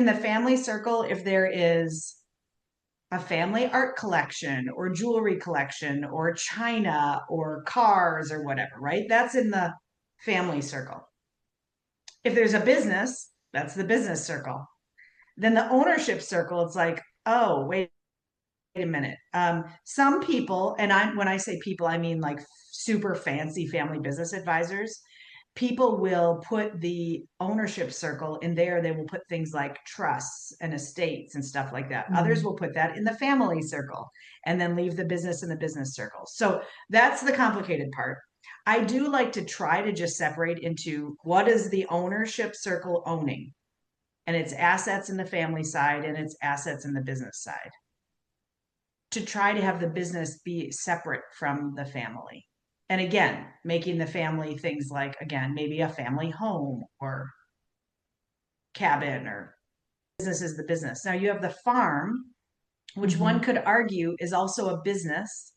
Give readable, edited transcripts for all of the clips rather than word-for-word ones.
in the family circle, if there is a family art collection or jewelry collection or china or cars or whatever, right? That's in the family circle. If there's a business, that's the business circle. Then the ownership circle, it's like, oh, wait a minute. Some people, and when I say people, I mean like super fancy family business advisors. People will put the ownership circle in there. They will put things like trusts and estates and stuff like that. Others Mm. will put that in the family circle and then leave the business in the business circle. So that's the complicated part. I do like to try to just separate into what is the ownership circle owning, and it's assets in the family side and it's assets in the business side, to try to have the business be separate from the family. And again, making the family things like, again, maybe a family home or cabin, or business is the business. Now you have the farm, which one Hmm. could argue is also a business.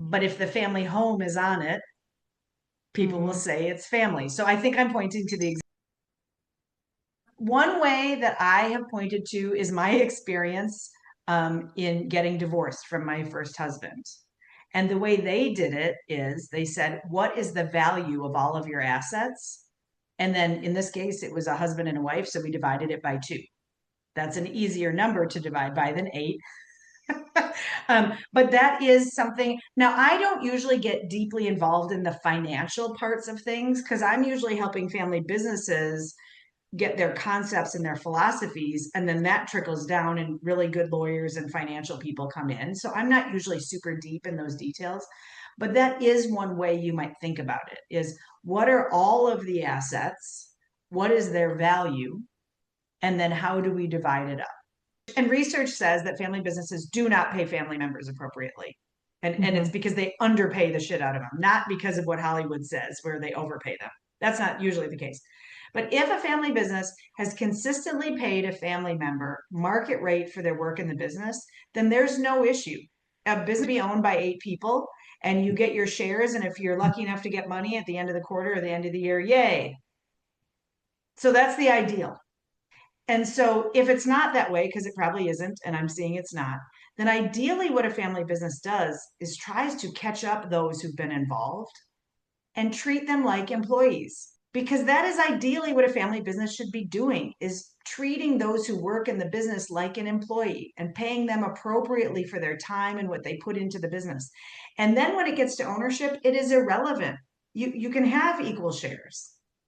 But if the family home is on it, people will Hmm. say it's family. So I think I'm pointing to the one way that I have pointed to is my experience in getting divorced from my first husband. And the way they did it is they said, what is the value of all of your assets? And then in this case, it was a husband and a wife. So we divided it by two. That's an easier number to divide by than eight. But that is something. Now, I don't usually get deeply involved in the financial parts of things because I'm usually helping family businesses get their concepts and their philosophies, and then that trickles down and really good lawyers and financial people come in. So I'm not usually super deep in those details, but that is one way you might think about it, is what are all of the assets, what is their value, and then how do we divide it up? And research says that family businesses do not pay family members appropriately, and it's Hmm. because they underpay the shit out of them, not because of what Hollywood says where they overpay them. That's not usually the case. But if a family business has consistently paid a family member market rate for their work in the business, then there's no issue. A business be owned by 8 people and you get your shares. And if you're lucky enough to get money at the end of the quarter or the end of the year, yay. So that's the ideal. And so if it's not that way, because it probably isn't, and I'm seeing it's not, then ideally what a family business does is tries to catch up those who've been involved and treat them like employees. Because that is ideally what a family business should be doing, is treating those who work in the business like an employee and paying them appropriately for their time and what they put into the business. And then when it gets to ownership, it is irrelevant. You can have equal shares.